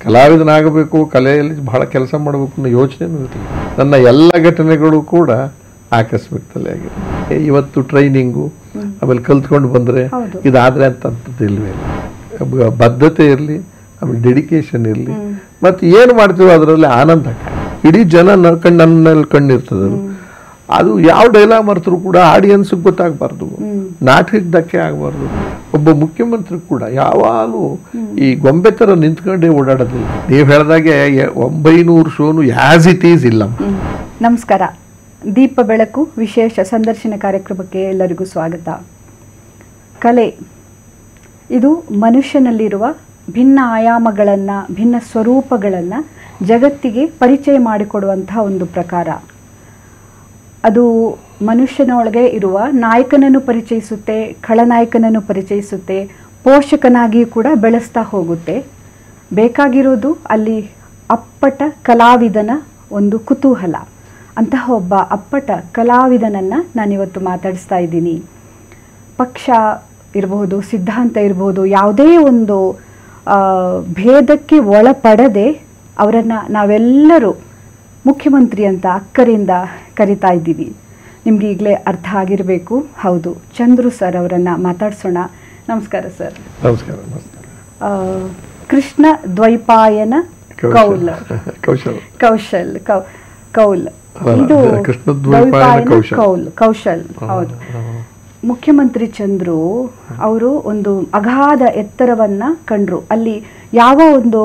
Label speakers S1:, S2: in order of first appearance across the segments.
S1: ಕಲಾವಿದನಾಗಬೇಕು, ಕಲೆಯಲ್ಲಿ ಬಹಳ ಕೆಲಸ ಮಾಡಬೇಕು ಅನ್ನೋ ಯೋಚನೆನೂ ಇರಲಿಲ್ಲ. ನನ್ನ ಎಲ್ಲ ಘಟನೆಗಳು ಕೂಡ ಆಕಸ್ಮಿಕದಲ್ಲೇ ಆಗಿದೆ. ಇವತ್ತು ಟ್ರೈನಿಂಗು ಆಮೇಲೆ ಕಲ್ತ್ಕೊಂಡು ಬಂದರೆ ಇದಾದರೆ ಅಂತಂಥದ್ದು ಇಲ್ಲವೇ ಇಲ್ಲ. ಬದ್ಧತೆ ಇರಲಿ, ಆಮೇಲೆ ಡೆಡಿಕೇಶನ್ ಇರಲಿ, ಮತ್ತು ಏನು ಮಾಡ್ತೀವೋ ಅದರಲ್ಲಿ ಆನಂದ. ಇಡೀ ಜನ ನನ್ನಲ್ಲಿ ಕಣ್ಣಿರ್ತದೆ. ಅದು ಯಾವ ಡೈಲಾಗ್ ಮರ್ತರು ಕೂಡ ಆಡಿಯನ್ಸ್ಗೆ ಗೊತ್ತಾಗಬಾರ್ದು, ನಾಟಕಕ್ಕೆ ಧಕ್ಕೆ ಆಗಬಾರ್ದು. ಒಬ್ಬ ಮುಖ್ಯಮಂತ್ರಿ ಕೂಡ ಯಾವಾಗಲೂ ಈ ಗೊಂಬೆ ಥರ ನಿಂತ್ಕೊಂಡೇ ಓಡಾಡೋದಿಲ್ಲ. ನೀವು ಹೇಳಿದಾಗೆ 900 ಶೋನು ಆ್ಯಸ್ ಇಟ್ ಈಸ್ ಇಲ್ಲ.
S2: ನಮಸ್ಕಾರ. ದೀಪ ಬೆಳಕು ವಿಶೇಷ ಸಂದರ್ಶನ ಕಾರ್ಯಕ್ರಮಕ್ಕೆ ಎಲ್ಲರಿಗೂ ಸ್ವಾಗತ. ಕಲೆ ಇದು ಮನುಷ್ಯನಲ್ಲಿರುವ ಭಿನ್ನ ಆಯಾಮಗಳನ್ನು, ಭಿನ್ನ ಸ್ವರೂಪಗಳನ್ನು ಜಗತ್ತಿಗೆ ಪರಿಚಯ ಮಾಡಿಕೊಡುವಂತಹ ಒಂದು ಪ್ರಕಾರ. ಅದು ಮನುಷ್ಯನೊಳಗೆ ಇರುವ ನಾಯಕನನ್ನು ಪರಿಚಯಿಸುತ್ತೆ, ಖಳನಾಯಕನನ್ನು ಪರಿಚಯಿಸುತ್ತೆ, ಪೋಷಕನಾಗಿ ಕೂಡ ಬೆಳೆಸ್ತಾ ಹೋಗುತ್ತೆ. ಬೇಕಾಗಿರೋದು ಅಲ್ಲಿ ಅಪ್ಪಟ ಕಲಾವಿದನ ಒಂದು ಕುತೂಹಲ. ಅಂತಹ ಒಬ್ಬ ಅಪ್ಪಟ ಕಲಾವಿದನನ್ನು ನಾನಿವತ್ತು ಮಾತಾಡಿಸ್ತಾ ಇದ್ದೀನಿ. ಪಕ್ಷ ಇರಬಹುದು, ಸಿದ್ಧಾಂತ ಇರಬಹುದು, ಯಾವುದೇ ಒಂದು ಭೇದಕ್ಕೆ ಒಳಪಡದೆ ಅವರನ್ನು ನಾವೆಲ್ಲರೂ ಮುಖ್ಯಮಂತ್ರಿ ಅಂತ ಅಕ್ಕರಿಂದ ಕರಿತಾ ಇದ್ದೀವಿ. ನಿಮ್ಗೆ ಈಗಲೇ ಅರ್ಥ ಆಗಿರಬೇಕು. ಹೌದು, ಚಂದ್ರು ಸರ್ ಅವರನ್ನು ಮಾತಾಡ್ಸೋಣ. ನಮಸ್ಕಾರ ಸರ್.
S1: ನಮಸ್ಕಾರ.
S2: ಕೃಷ್ಣ ದ್ವೈಪಾಯನ ಕೌಲ್ ಇದು ಕೌಶಲ್. ಹೌದು, ಮುಖ್ಯಮಂತ್ರಿ ಚಂದ್ರು ಅವರು ಒಂದು ಅಗಾಧ ಎತ್ತರವನ್ನ ಕಂಡ್ರು. ಅಲ್ಲಿ ಯಾವ ಒಂದು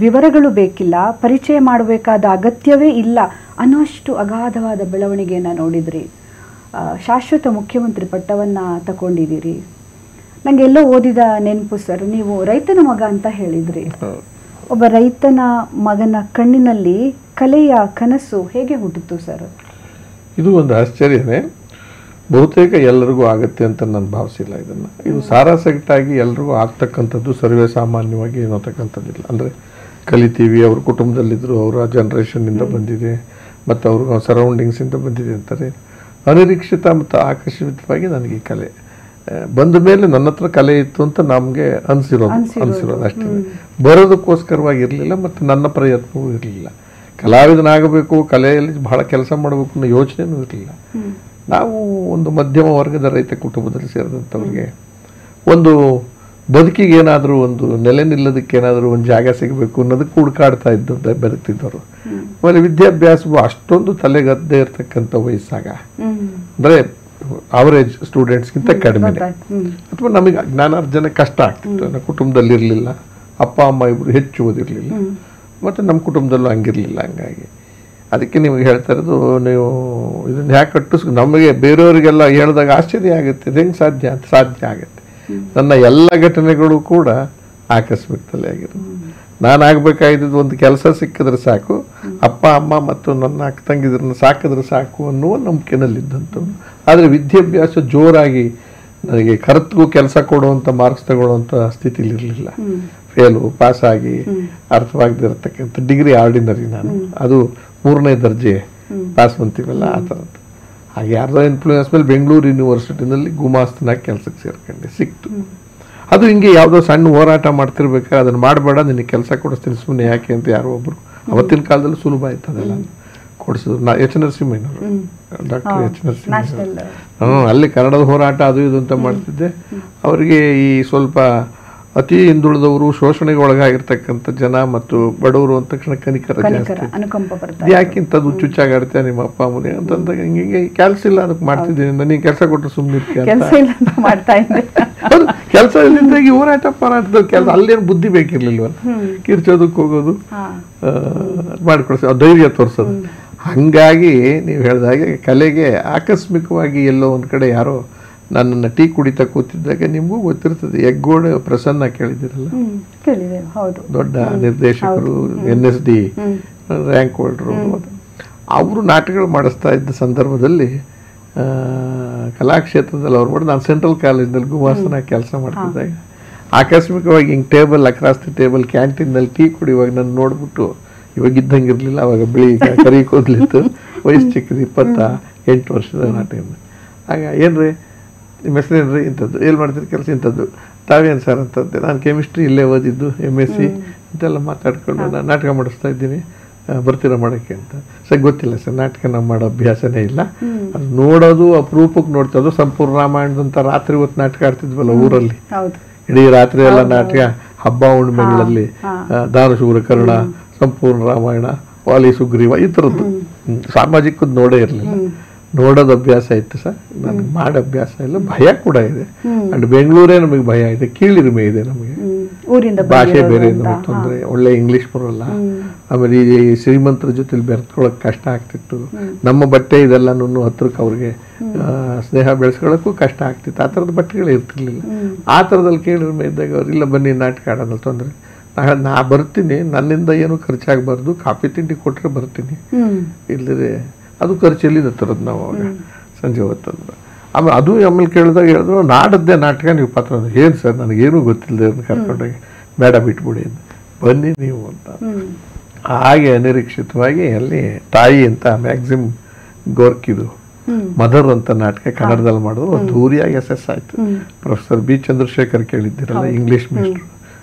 S2: ವಿವರಗಳು ಬೇಕಿಲ್ಲ, ಪರಿಚಯ ಮಾಡಬೇಕಾದ ಅಗತ್ಯವೇ ಇಲ್ಲ ಅನ್ನೋಷ್ಟು ಅಗಾಧವಾದ ಬೆಳವಣಿಗೆಯನ್ನು ನೋಡಿದ್ರಿ. ಶಾಶ್ವತ ಮುಖ್ಯಮಂತ್ರಿ ಪಟ್ಟವನ್ನು ತಗೊಂಡಿದ್ದೀರಿ. ನನಗೆ ಎಲ್ಲೋ ಓದಿದ ನೆನಪು ಸರ್, ನೀವು ರೈತನ ಮಗ ಅಂತ ಹೇಳಿದ್ರಿ. ಒಬ್ಬ ರೈತನ ಮಗನ ಕಣ್ಣಿನಲ್ಲಿ ಕಲೆಯ ಕನಸು ಹೇಗೆ ಹುಟ್ಟಿತು ಸರ್?
S1: ಇದು ಒಂದು ಆಶ್ಚರ್ಯನೇ. ಬಹುತೇಕ ಎಲ್ಲರಿಗೂ ಆಗುತ್ತೆ ಅಂತ ನಾನು ಭಾವಿಸಿಲ್ಲ. ಇದು ಸಾರಾಸಗಟಾಗಿ ಎಲ್ಲರಿಗೂ ಆಗ್ತಕ್ಕಂಥದ್ದು ಸರ್ವೇ ಸಾಮಾನ್ಯವಾಗಿ ಏನೋತಕ್ಕಂಥದ್ದಿಲ್ಲ. ಅಂದರೆ ಕಲಿತೀವಿ, ಅವ್ರ ಕುಟುಂಬದಲ್ಲಿದ್ದರು, ಅವರ ಜನ್ರೇಷನ್ನಿಂದ ಬಂದಿದೆ, ಮತ್ತು ಅವ್ರ ಸರೌಂಡಿಂಗ್ಸಿಂದ ಬಂದಿದೆ ಅಂತಾರೆ. ಅನಿರೀಕ್ಷಿತ ಮತ್ತು ಆಕರ್ಷಿತವಾಗಿ ನನಗೆ ಕಲೆ ಬಂದ ಮೇಲೆ ನನ್ನ ಹತ್ರ ಕಲೆ ಇತ್ತು ಅಂತ ನಮಗೆ ಅನಿಸಿರೋದು ಅಷ್ಟೇ. ಬರೋದಕ್ಕೋಸ್ಕರವಾಗಿ ಇರಲಿಲ್ಲ, ಮತ್ತು ನನ್ನ ಪ್ರಯತ್ನವೂ ಇರಲಿಲ್ಲ. ಕಲಾವಿದನಾಗಬೇಕು, ಕಲೆಯಲ್ಲಿ ಬಹಳ ಕೆಲಸ ಮಾಡಬೇಕು ಅನ್ನೋ ಯೋಚನೆಯೂ ಇರಲಿಲ್ಲ. ನಾವು ಒಂದು ಮಧ್ಯಮ ವರ್ಗದ ರೈತ ಕುಟುಂಬದಲ್ಲಿ ಸೇರಿದಂಥವ್ರಿಗೆ ಒಂದು ಬದುಕಿಗೆ ಏನಾದರೂ ಒಂದು ನೆಲೆ ನಿಲ್ಲೋದಕ್ಕೆ ಏನಾದರೂ ಒಂದು ಜಾಗ ಸಿಗಬೇಕು ಅನ್ನೋದಕ್ಕೆ ಹುಡುಕಾಡ್ತಾ ಇದ್ದ ಬದುಕ್ತಿದ್ದವರು. ಆಮೇಲೆ ವಿದ್ಯಾಭ್ಯಾಸವು ಅಷ್ಟೊಂದು ತಲೆಗದ್ದೇ ಇರ್ತಕ್ಕಂಥ ವಯಸ್ಸಾಗ, ಅಂದರೆ ಅವರೇಜ್ ಸ್ಟೂಡೆಂಟ್ಸ್ಗಿಂತ ಕಡಿಮೆ, ಅಥವಾ ನಮಗೆ ಜ್ಞಾನಾರ್ಜನೆ ಕಷ್ಟ ಆಗ್ತಿತ್ತು. ನಮ್ಮ ಕುಟುಂಬದಲ್ಲಿ ಇರಲಿಲ್ಲ, ಅಪ್ಪ ಅಮ್ಮ ಇಬ್ಬರು ಹೆಚ್ಚು ಓದಿರಲಿಲ್ಲ, ಮತ್ತು ನಮ್ಮ ಕುಟುಂಬದಲ್ಲೂ ಹಂಗಿರಲಿಲ್ಲ. ಹಂಗಾಗಿ ಅದಕ್ಕೆ ನಿಮಗೆ ಹೇಳ್ತಾ ಇರೋದು, ನೀವು ಇದನ್ನು ಯಾಕೆ ನಮಗೆ ಬೇರೆಯವರಿಗೆಲ್ಲ ಹೇಳಿದಾಗ ಆಶ್ಚರ್ಯ ಆಗುತ್ತೆ, ಇದು ಹೆಂಗೆ ಸಾಧ್ಯ ಆಗುತ್ತೆ. ನನ್ನ ಎಲ್ಲ ಘಟನೆಗಳು ಕೂಡ ಆಕಸ್ಮಿಕದಲ್ಲೇ ಆಗಿರೋದು. ನಾನು ಆಗಬೇಕಾಗಿದ್ದು ಒಂದು ಕೆಲಸ ಸಿಕ್ಕಿದ್ರೆ ಸಾಕು, ಅಪ್ಪ ಅಮ್ಮ ಮತ್ತು ನನ್ನ ಅಕ್ಕ ತಂಗಿದ್ರನ್ನ ಸಾಕಿದ್ರೆ ಸಾಕು ಅನ್ನುವ ನಂಬಿಕೆನಲ್ಲಿದ್ದಂಥದ್ದು. ಆದರೆ ವಿದ್ಯಾಭ್ಯಾಸ ಜೋರಾಗಿ ನನಗೆ ಕರೆಕ್ಟ್ಗೂ ಕೆಲಸ ಕೊಡುವಂಥ ಮಾರ್ಕ್ಸ್ ತಗೊಳ್ಳುವಂಥ ಸ್ಥಿತಿಲಿರಲಿಲ್ಲ. ಫೇಲು ಪಾಸಾಗಿ ಅರ್ಥವಾಗದಿರತಕ್ಕಂಥ ಡಿಗ್ರಿ ಆರ್ಡಿನರಿ, ನಾನು ಅದು 3ನೇ ದರ್ಜೆ ಪಾಸ್ ಅಂತೀವಲ್ಲ ಆ ಥರದ್ದು. ಹಾಗೆ ಯಾರ್ದೋ ಇನ್ಫ್ಲೂಯೆನ್ಸ್ ಮೇಲೆ ಬೆಂಗಳೂರು ಯೂನಿವರ್ಸಿಟಿನಲ್ಲಿ ಗುಮಾಸ್ತನಾಗಿ ಕೆಲಸಕ್ಕೆ ಸೇರ್ಕೊಂಡೆ, ಸಿಕ್ತು. ಅದು ಹಿಂಗೆ ಯಾವುದೋ ಸಣ್ಣ ಹೋರಾಟ ಮಾಡ್ತಿರ್ಬೇಕಾದ್ರೆ ಅದನ್ನು ಮಾಡಬೇಡ, ನಿನಗೆ ಕೆಲಸ ಕೊಡಿಸ್ತೀನಿ ಸುಮ್ಮನೆ ಯಾಕೆ ಅಂತ ಯಾರೋ ಒಬ್ಬರು, ಅವತ್ತಿನ ಕಾಲದಲ್ಲಿ ಸುಲಭ ಆಯ್ತು ಅದೆಲ್ಲ ಕೊಡಿಸಿದ್ರು. ಎಚ್ ನರಸಿಂಹಯ್ಯನವರು, ಡಾಕ್ಟರ್ ಎಚ್ ನರಸಿಂಹಯ್ಯ, ಅಲ್ಲಿ ಕನ್ನಡದ ಹೋರಾಟ ಅದು ಇದು ಅಂತ ಮಾಡ್ತಿದ್ದೆ. ಅವರಿಗೆ ಈ ಸ್ವಲ್ಪ ಅತಿ ಹಿಂದುಳಿದವರು, ಶೋಷಣೆಗೆ ಒಳಗಾಗಿರ್ತಕ್ಕಂಥ ಜನ ಮತ್ತು ಬಡವರು ಅಂದ ತಕ್ಷಣ ಕನಿಕರ ಜಾಸ್ತಿ. ಯಾಕಿಂತದ್ದು ಚುಚ್ಚಾಗಾಡ್ತೀಯ ನಿಮ್ಮ ಅಪ್ಪ ಅಮ್ಮನೇ ಅಂತಂದ, ಹಿಂಗೆ ಕೆಲಸ ಇಲ್ಲ ಅದಕ್ಕೆ ಮಾಡ್ತಿದ್ದೀನಿ, ನನಗೆ ಕೆಲಸ ಕೊಟ್ಟರೆ ಸುಮ್ಮನೆ ಕೆಲಸ ಇಲ್ಲಿಂದಾಗಿ ಹೋರಾಟದ ಕೆಲಸ. ಅಲ್ಲೇನು ಬುದ್ಧಿ ಬೇಕಿರ್ಲಿಲ್ವ, ಕಿರ್ಚೋದಕ್ಕೆ ಹೋಗೋದು, ಮಾಡಿಕೊಡ್ಸೋದು, ಧೈರ್ಯ ತೋರಿಸೋದು. ಹಾಗಾಗಿ ನೀವು ಹೇಳಿದಾಗೆ ಕಲೆಗೆ ಆಕಸ್ಮಿಕವಾಗಿ ಎಲ್ಲೋ ಒಂದು ಕಡೆ ಯಾರೋ ನನ್ನನ್ನು ಟೀ ಕುಡಿತಾ ಕೂತಿದ್ದಾಗ, ನಿಮಗೂ ಗೊತ್ತಿರ್ತದೆ, ಹೆಗ್ಗೋಡೆ ಪ್ರಸನ್ನ ಕೇಳಿದಿರಲ್ಲ, ದೊಡ್ಡ ನಿರ್ದೇಶಕರು, NSD ರ್ಯಾಂಕ್ ಹೋಲ್ಡರು. ಅವರು ನಾಟಕಗಳು ಮಾಡಿಸ್ತಾ ಇದ್ದ ಸಂದರ್ಭದಲ್ಲಿ ಕಲಾಕ್ಷೇತ್ರದಲ್ಲಿ ಅವ್ರು ಮಾಡಿ, ನಾನು ಸೆಂಟ್ರಲ್ ಕಾಲೇಜ್ನಲ್ಲಿ ಗುಮಾಸ್ತನಾಗಿ ಕೆಲಸ ಮಾಡ್ತಿದ್ದಾಗ ಆಕಸ್ಮಿಕವಾಗಿ ಹಿಂಗೆ ಟೇಬಲ್ ಅಕ್ರಾಸ್ ದಿ ಟೇಬಲ್ ಕ್ಯಾಂಟೀನ್ನಲ್ಲಿ ಟೀ ಕುಡಿಯುವಾಗ ನಾನು ನೋಡ್ಬಿಟ್ಟು, ಇವಾಗ ಇದ್ದಂಗೆ ಇರಲಿಲ್ಲ, ಅವಾಗ ಬಿಳಿ ಕರಿ ಕೂದಲಿತ್ತು, ವಯಸ್ಸು ಚಿಕ್ಕದು, 28 ವರ್ಷದ ನಾಟಕ. ಆಗ ಏನ್ರಿ ನಿಮ್ಮ ಹೆಸರೇನ್ರಿ ಇಂಥದ್ದು, ಏನು ಮಾಡ್ತೀರಿ ಕೆಲಸ ಇಂಥದ್ದು, ತಾವೇನು ಸರ್ ಅಂತಂದೆ, ನಾನು ಕೆಮಿಸ್ಟ್ರಿ ಇಲ್ಲೇ ಓದಿದ್ದು MSc ಅಂತೆಲ್ಲ ಮಾತಾಡ್ಕೊಂಡು ನಾನು ನಾಟಕ ಮಾಡಿಸ್ತಾ ಇದ್ದೀನಿ, ಬರ್ತೀರಾ ಮಾಡೋಕ್ಕೆ ಅಂತ. ಸರ್ ಗೊತ್ತಿಲ್ಲ ಸರ್, ನಾಟಕ ನಾವು ಮಾಡೋ ಅಭ್ಯಾಸನೇ ಇಲ್ಲ, ಅದು ನೋಡೋದು ಅಪರೂಪಕ್ಕೆ ನೋಡ್ತಾ, ಅದು ಸಂಪೂರ್ಣ ರಾಮಾಯಣದಂತ ರಾತ್ರಿ ಹೊತ್ತು ನಾಟಕ ಆಡ್ತಿದ್ವಲ್ಲ ಊರಲ್ಲಿ, ಇಡೀ ರಾತ್ರಿ ಎಲ್ಲ ನಾಟಕ, ಹಬ್ಬ ಹುಣ್ಣಿಮೆಗಳಲ್ಲಿ ದಾನಶೂರ ಕರ್ಣ, ಸಂಪೂರ್ಣ ರಾಮಾಯಣ, ವಾಲಿ ಸುಗ್ರೀವ, ಈ ಥರದ್ದು ಸಾಮಾಜಿಕದ್ದು ನೋಡೇ ಇರಲಿಲ್ಲ. ನೋಡೋದು ಅಭ್ಯಾಸ ಇತ್ತು ಸರ್, ನನಗೆ ಮಾಡೋ ಅಭ್ಯಾಸ ಇಲ್ಲ, ಭಯ ಕೂಡ ಇದೆ. ಅಂಡ್ ಬೆಂಗಳೂರೇ ನಮಗೆ ಭಯ ಇದೆ, ಕೀಳಿರಿಮೆ ಇದೆ ನಮಗೆ, ಭಾಷೆ ಬೇರೆ ನಮಗೆ ತೊಂದರೆ, ಒಳ್ಳೆ ಇಂಗ್ಲೀಷ್ ಬರೋಲ್ಲ. ಆಮೇಲೆ ಈ ಶ್ರೀಮಂತರ ಜೊತೆಲಿ ಬೆರ್ತ್ಕೊಳ್ಳೋಕೆ ಕಷ್ಟ ಆಗ್ತಿತ್ತು. ನಮ್ಮ ಬಟ್ಟೆ ಇದೆಲ್ಲನೂ ಹತ್ರಕ್ಕೆ ಅವ್ರಿಗೆ ಸ್ನೇಹ ಬೆಳೆಸ್ಕೊಳ್ಳೋಕ್ಕೂ ಕಷ್ಟ ಆಗ್ತಿತ್ತು. ಆ ಥರದ ಬಟ್ಟೆಗಳು ಇರ್ತಿರ್ಲಿಲ್ಲ. ಆ ಥರದಲ್ಲಿ ಕೀಳಿರಿಮೆ ಇದ್ದಾಗ ಅವ್ರು ಇಲ್ಲ ಬನ್ನಿ ನಾಟಕ ಆಡೋದಲ್ಲ ತೊಂದರೆ, ನಾ ಬರ್ತೀನಿ, ನನ್ನಿಂದ ಏನು ಖರ್ಚಾಗಬಾರ್ದು, ಕಾಫಿ ತಿಂಡಿ ಕೊಟ್ಟರೆ ಬರ್ತೀನಿ, ಇಲ್ಲದೆ ಅದು ಖರ್ಚು ಎಲ್ಲಿಂದ ತರೋದು ನಾವು ಅವಾಗ ಸಂಜೆ ಹೊತ್ತಂದ್ರೆ. ಆಮೇಲೆ ಅದು ಆಮೇಲೆ ಕೇಳಿದಾಗ ಹೇಳಿದ್ರು, ನಾಡದ್ದೇ ನಾಟಕ ನೀವು ಪಾತ್ರ. ಏನು ಸರ್ ನನಗೇನು ಗೊತ್ತಿಲ್ಲದೆ ಅದನ್ನು ಕರ್ಕೊಂಡೋಗಿ, ಬೇಡ ಬಿಟ್ಬಿಡಿ ಬನ್ನಿ ನೀವು ಅಂತ. ಹಾಗೆ ಅನಿರೀಕ್ಷಿತವಾಗಿ ಅಲ್ಲಿ ತಾಯಿ ಅಂತ ಮ್ಯಾಕ್ಸಿಮ್ ಗೋರ್ಕಿದು ಮದರ್ ಅಂತ ನಾಟಕ ಕನ್ನಡದಲ್ಲಿ ಮಾಡಿದ್ರು, ಅದ್ದೂರಿಯಾಗಿ ಯಶಸ್ಸು ಆಯಿತು. Professor B. ಚಂದ್ರಶೇಖರ್ ಕೇಳಿದ್ದೀರಲ್ಲ, ಇಂಗ್ಲೀಷ್ ಮಿಸ್ಟ್ರು.